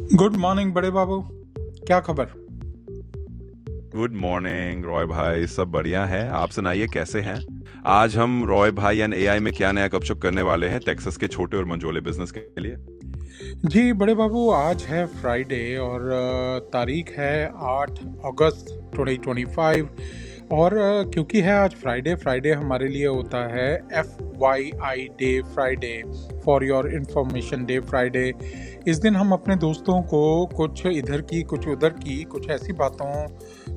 Good morning बड़े बाबू। क्या खबर? गुड मॉर्निंग रॉय भाई, सब बढ़िया है। आप सुनाइए कैसे हैं। आज हम रॉय भाई एंड एआई में क्या नया गपशप करने वाले हैं टेक्सास के छोटे और मंझोले बिजनेस के लिए। जी बड़े बाबू, आज है फ्राइडे और तारीख है 8 अगस्त 2025। और क्योंकि है आज फ्राइडे, फ्राइडे हमारे लिए होता है FYI day, Friday for your information day, Friday. इस दिन हम अपने दोस्तों को कुछ इधर की कुछ उधर की कुछ ऐसी बातों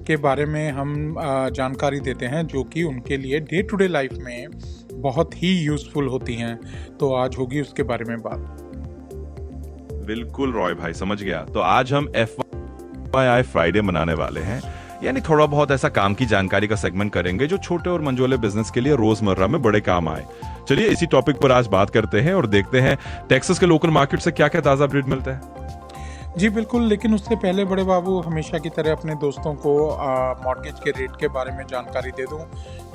के बारे में हम जानकारी देते हैं जो कि उनके लिए डे टू डे लाइफ में बहुत ही यूज़फुल होती हैं। तो आज होगी उसके बारे में बात। बिल्कुल रॉय भाई, समझ गया। तो आज हम FYI फ्राइडे मनाने वाले हैं, यानी थोड़ा बहुत ऐसा काम की जानकारी का सेगमेंट करेंगे जो छोटे और मंझोले बिजनेस के लिए रोजमर्रा में बड़े काम आए। चलिए इसी टॉपिक पर आज बात करते हैं और देखते हैं टेक्सास के लोकल मार्केट से क्या क्या ताजा अपडेट मिलता है। जी बिल्कुल, लेकिन उससे पहले बड़े बाबू हमेशा की तरह अपने दोस्तों को मॉर्गेज के रेट के बारे में जानकारी दे दूं।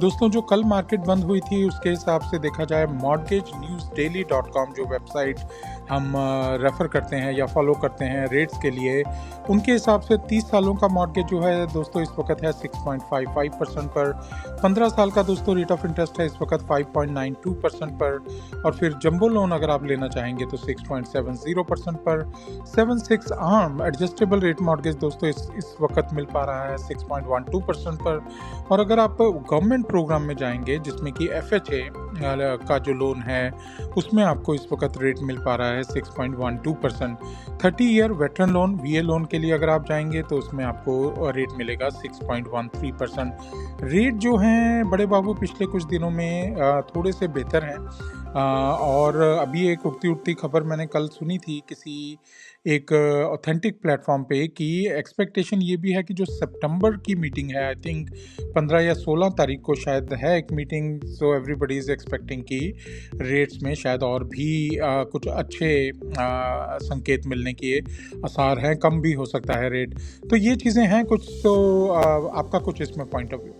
दोस्तों, जो कल मार्केट बंद हुई थी उसके हिसाब से देखा जाए mortgagenewsdaily.com जो वेबसाइट हम रेफ़र करते हैं या फॉलो करते हैं रेट्स के लिए, उनके हिसाब से 30 सालों का मॉर्गेज जो है दोस्तों इस वक्त है 6.55% पर। 15 साल का दोस्तों रेट ऑफ इंटरेस्ट है इस वक्त 5.92% पर। और फिर जंबो लोन अगर आप लेना चाहेंगे तो 6.70% पर। 7/6 आर्म एडजस्टेबल रेट मॉर्गेज दोस्तों इस वक्त मिल पा रहा है 6.12% पर। और अगर आप गवर्नमेंट प्रोग्राम में जाएंगे जिसमें कि FHA का जो लोन है उसमें आपको इस वक्त रेट मिल पा रहा है 6.12%। 30 year veteran loan VA loan के लिए अगर आप जाएंगे तो उसमें आपको रेट मिलेगा 6.13%। रेट जो हैं बड़े बाबू पिछले कुछ दिनों में थोड़े से बेहतर हैं। और अभी एक उड़ती खबर मैंने कल सुनी थी किसी एक ऑथेंटिक प्लेटफॉर्म पे कि एक्सपेक्टेशन ये भी है कि जो सितंबर की मीटिंग है, आई थिंक 15 या 16 तारीख को शायद है एक meeting, so everybody is expecting कि रेट्स में शायद और भी कुछ अच्छे संकेत मिलने के आसार हैं, कम भी हो सकता है रेट। तो ये चीज़ें हैं कुछ। तो आपका कुछ इसमें पॉइंट ऑफ व्यू?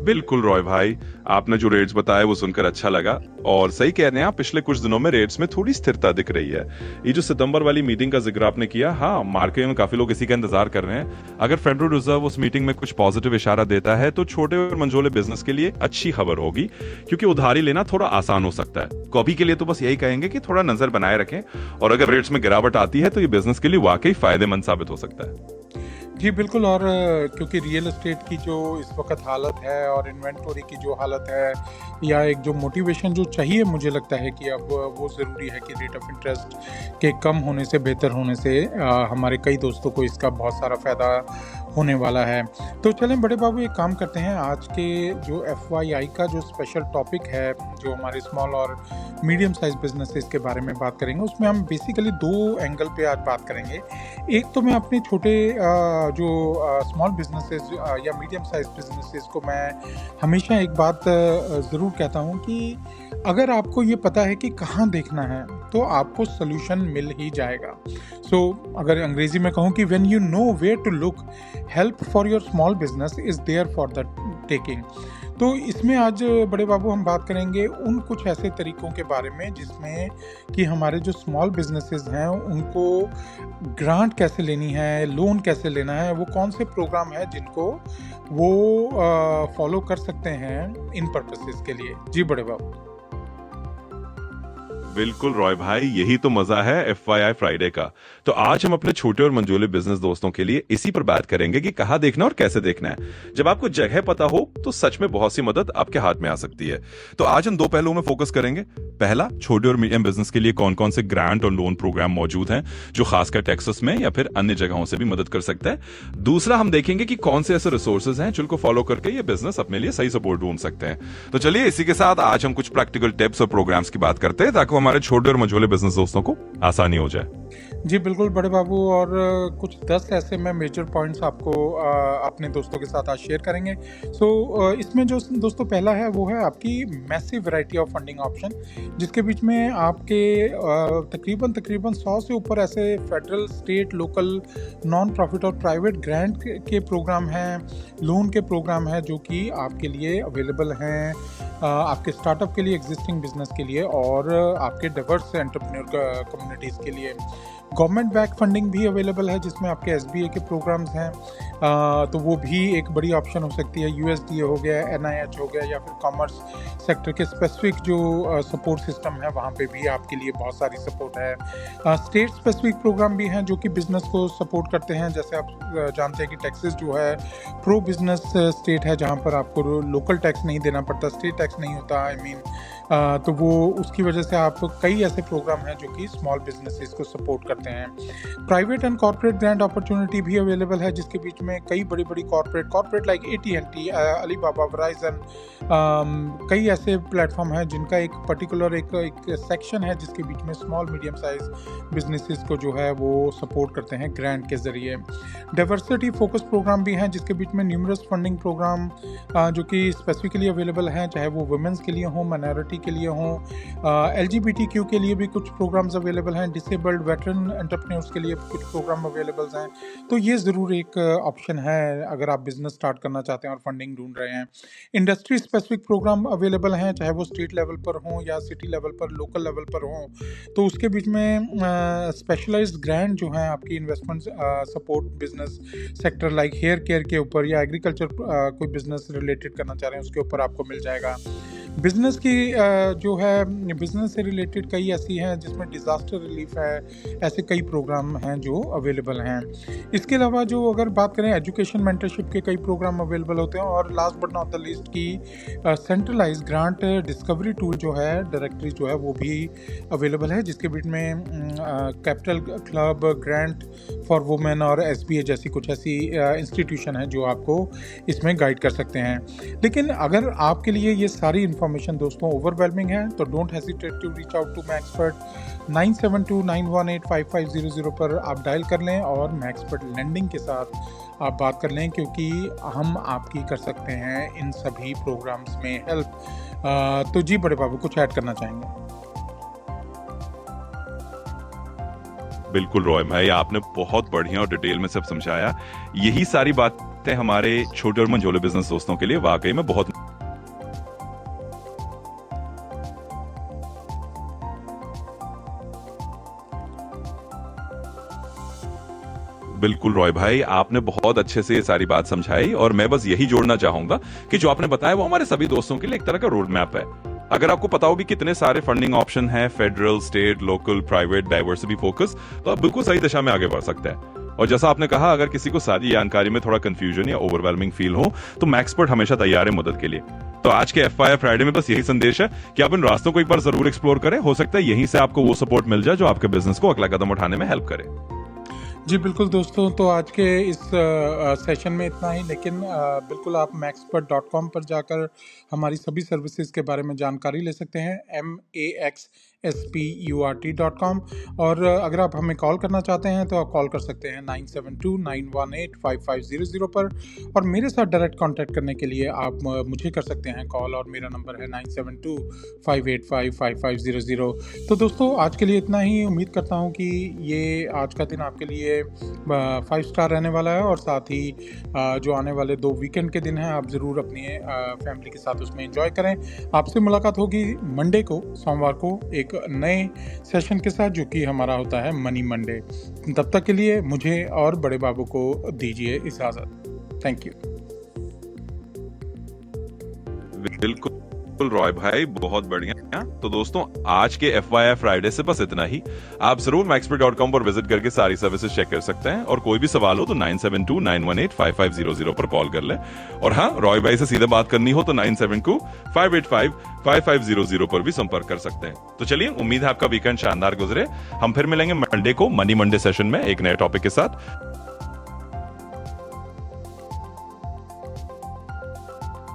बिल्कुल रॉय भाई, आपने जो रेट्स बताए वो सुनकर अच्छा लगा और सही कह रहे हैं आप। पिछले कुछ दिनों में रेट्स में थोड़ी स्थिरता दिख रही है। ये जो सितंबर वाली मीटिंग का जिक्र आपने किया, हाँ, मार्केट में काफी लोग इसी का इंतजार कर रहे हैं। अगर फेडरल रिजर्व उस मीटिंग में कुछ पॉजिटिव इशारा देता है तो छोटे और मंझोले बिजनेस के लिए अच्छी खबर होगी, क्योंकि उधारी लेना थोड़ा आसान हो सकता है। कॉपी के लिए तो बस यही कहेंगे कि थोड़ा नजर बनाए रखें, और अगर रेट्स में गिरावट आती है तो ये बिजनेस के लिए वाकई फायदेमंद साबित हो सकता है। जी बिल्कुल। और क्योंकि रियल एस्टेट की जो इस वक्त हालत है और इन्वेंटरी की जो हालत है, या एक जो मोटिवेशन जो चाहिए, मुझे लगता है कि अब वो ज़रूरी है कि रेट ऑफ इंटरेस्ट के कम होने से, बेहतर होने से हमारे कई दोस्तों को इसका बहुत सारा फ़ायदा होने वाला है। तो चलें बड़े बाबू, एक काम करते हैं, आज के जो FYI का जो स्पेशल टॉपिक है, जो हमारे स्मॉल और मीडियम साइज बिजनेसेस के बारे में बात करेंगे, उसमें हम बेसिकली 2 एंगल पे आज बात करेंगे। एक तो मैं अपने छोटे जो स्मॉल बिजनेसेस या मीडियम साइज बिजनेसेस को मैं हमेशा एक बात ज़रूर कहता हूँ कि अगर आपको ये पता है कि कहाँ देखना है तो आपको सोल्यूशन मिल ही जाएगा। सो अगर अंग्रेजी में कहूँ कि when you know where to look, help for your small business is there for the taking. तो इसमें आज बड़े बाबू हम बात करेंगे उन कुछ ऐसे तरीकों के बारे में जिसमें कि हमारे जो स्मॉल बिजनेसेस हैं उनको ग्रांट कैसे लेनी है, लोन कैसे लेना है, वो कौन से प्रोग्राम है जिनको वो फॉलो कर सकते हैं इन पर्पसेस के लिए। जी बड़े बाबू। बिल्कुल रॉय भाई, यही तो मजा है FYI फ्राइडे का। तो आज हम अपने छोटे और मंझोले बिजनेस दोस्तों के लिए इसी पर बात करेंगे कि कहाँ देखना और कैसे देखना है। जब आपको जगह पता हो तो सच में बहुत सी मदद आपके हाथ में आ सकती है। तो आज हम 2 पहलुओं में फोकस करेंगे। पहला, छोटे और मीडियम बिजनेस के लिए कौन कौन से ग्रांट और लोन प्रोग्राम मौजूद हैं जो खासकर टेक्सास में या फिर अन्य जगहों से भी मदद कर सकता है। दूसरा, हम देखेंगे कि कौन से ऐसे रिसोर्सेज हैं जिनको फॉलो करके ये बिजनेस अपने लिए सही सपोर्ट ढूंढ सकते हैं। तो चलिए इसी के साथ आज हम कुछ प्रैक्टिकल टिप्स और प्रोग्राम्स की बात करते हैं ताकि हमारे छोटे और मंझोले बिजनेस दोस्तों को आसानी हो जाए। जी, बिल्कुल बड़े बाबू, और कुछ 10 ऐसे मैं मेजर पॉइंट्स आपको अपने दोस्तों के साथ आज शेयर करेंगे। इसमें जो दोस्तों पहला है वो है आपकी massive variety of funding option, जिसके बीच में आपके तकरीबन 100 से ऊपर ऐसे federal, state, local, non profit और प्राइवेट ग्रांट के प्रोग्राम हैं, लोन के प्रोग्राम हैं जो कि आपके लिए अवेलेबल हैं, आपके स्टार्टअप के लिए, एग्जिस्टिंग बिजनेस के लिए और आपके डाइवर्स एंटरप्रेन्योर कम्युनिटीज़ के लिए। गवर्नमेंट बैक फंडिंग भी अवेलेबल है जिसमें आपके एसबीए के प्रोग्राम्स हैं, तो वो भी एक बड़ी ऑप्शन हो सकती है। यूएसडीए हो गया, एनआईएच हो गया, या फिर कॉमर्स सेक्टर के स्पेसिफिक जो सपोर्ट सिस्टम है वहाँ पे भी आपके लिए बहुत सारी सपोर्ट है। स्टेट स्पेसिफिक प्रोग्राम भी हैं जो कि बिजनेस को सपोर्ट करते हैं। जैसे आप जानते हैं कि टेक्सास जो है प्रो बिजनेस स्टेट है, जहाँ पर आपको लोकल टैक्स नहीं देना पड़ता, स्टेट टैक्स नहीं होता, तो वो उसकी वजह से आप कई ऐसे प्रोग्राम हैं जो कि स्मॉल बिजनेसेस को सपोर्ट करते हैं। Private and corporate grant opportunity भी अवेलेबल है, जिसके बीच में कई बड़ी corporate like AT&T, Alibaba, Verizon, कई ऐसे प्लेटफॉर्म हैं जिनका एक पर्टिकुलर एक सेक्शन है जिसके बीच में स्मॉल मीडियम साइज बिजनेसेस को जो है वो सपोर्ट करते हैं ग्रांट के ज़रिए। डाइवर्सिटी फोकस प्रोग्राम भी हैं जिसके बीच में न्यूमरस फंडिंग प्रोग्राम जो कि स्पेसिफिकली अवेलेबल हैं, चाहे वो वुमेंस के लिए हों, माइनॉरिटी के लिए हों, LGBTQ के लिए भी कुछ प्रोग्राम्स अवेलेबल हैं, डिसेबल्ड वेटरन एंटरप्रेन्योर्स के लिए कुछ प्रोग्राम अवेलेबल हैं। तो ये ज़रूर एक ऑप्शन है अगर आप बिजनेस स्टार्ट करना चाहते हैं और फंडिंग ढूंढ रहे हैं। इंडस्ट्री स्पेसिफिक प्रोग्राम अवेलेबल हैं, चाहे वो स्टेट लेवल पर हों या सिटी लेवल पर, लोकल लेवल पर हों, तो उसके बीच में स्पेशलाइज्ड ग्रांट जो हैं आपकी investment support business sector like hair care के ऊपर, या एग्रीकल्चर कोई बिजनेस रिलेटेड करना चाह रहे हैं उसके ऊपर आपको मिल जाएगा। बिजनेस की जो है बिजनेस से रिलेटेड कई ऐसी हैं जिसमें डिज़ास्टर रिलीफ है, ऐसे कई प्रोग्राम हैं जो अवेलेबल हैं। इसके अलावा जो अगर बात करें एजुकेशन मेंटरशिप के कई प्रोग्राम अवेलेबल होते हैं, और last but not the least की सेंट्रलाइज ग्रांट डिस्कवरी टूल जो है, डायरेक्टरी जो है वो भी अवेलेबल है, जिसके बीच में capital club, grant for women और SBA जैसी कुछ ऐसी इंस्टीट्यूशन है जो आपको इसमें गाइड कर सकते हैं। लेकिन अगर आपके लिए ये सारी इन्फॉर्मेशन दोस्तों ओवरवेलमिंग है तो don't hesitate to reach out to Maxpert. 9729185500 पर आप डायल कर लें और मैक्सपर्ट लेंडिंग के साथ आप बात कर लें, क्योंकि हम आपकी कर सकते हैं इन सभी प्रोग्राम्स में हेल्प। तो जी बड़े बाबू, कुछ ऐड करना चाहेंगे? बिल्कुल रॉय भाई, आपने बहुत बढ़िया और डिटेल में सब समझाया। यही सारी बातें हमारे छोटे और मंझोले बिजनेस दोस्तों के लिए वाकई में बहुत। बिल्कुल रॉय भाई, आपने बहुत अच्छे से ये सारी बात समझाई, और मैं बस यही जोड़ना चाहूंगा कि जो आपने बताया वो हमारे सभी दोस्तों के लिए एक तरह का रोड मैप है। अगर आपको पता हो भी कितने सारे फंडिंग ऑप्शन हैं, federal, state, local, private, diversity focus, तो आप बिल्कुल सही दिशा में आगे बढ़ सकते हैं। और जैसा आपने कहा, अगर किसी को सारी जानकारी में थोड़ा कंफ्यूजन या ओवरवेलमिंग फील हो तो मैक्सपर्ट हमेशा तैयार है मदद के लिए। तो आज के FYI फ्राइडे में बस यही संदेश है कि आप इन रास्तों को एक बार जरूर एक्सप्लोर करें। हो सकता है यहीं से आपको वो सपोर्ट मिल जाए जो आपके बिजनेस को अगला कदम उठाने में हेल्प करे। जी बिल्कुल दोस्तों, तो आज के इस सेशन में इतना ही, लेकिन बिल्कुल आप maxpert.com पर जाकर हमारी सभी सर्विसेज के बारे में जानकारी ले सकते हैं, maxpert.com। और अगर आप हमें कॉल करना चाहते हैं तो आप कॉल कर सकते हैं 9729185500 पर, और मेरे साथ डायरेक्ट कांटेक्ट करने के लिए आप मुझे कर सकते हैं कॉल, और मेरा नंबर है 9725855500। तो दोस्तों आज के लिए इतना ही। उम्मीद करता हूँ कि ये आज का दिन आपके लिए 5 स्टार रहने वाला है, और साथ ही जो आने वाले 2 वीकेंड के दिन हैं आप ज़रूर अपनी फैमिली के साथ उसमें एंजॉय करें। आपसे मुलाकात होगी मंडे को, सोमवार को, एक नए सेशन के साथ जो कि हमारा होता है मनी मंडे। तब तक के लिए मुझे और बड़े बाबू को दीजिए इजाज़त। Thank you. बिल्कुल रॉय भाई, बहुत बढ़िया। तो दोस्तों आज के FYI फ्राइडे से बस इतना ही। आप जरूर maxpert.com पर विजिट करके सारी सर्विसेज चेक कर सकते हैं, और कोई भी सवाल हो तो 9729185500 पर कॉल कर लें। और हाँ, रॉय भाई से सीधे बात करनी हो तो 9725855500 पर भी संपर्क कर सकते हैं। तो चलिए, उम्मीद है आपका वीकेंड शानदार गुजरे। हम फिर मिलेंगे मंडे को मनी मंडे सेशन में एक नए टॉपिक के साथ।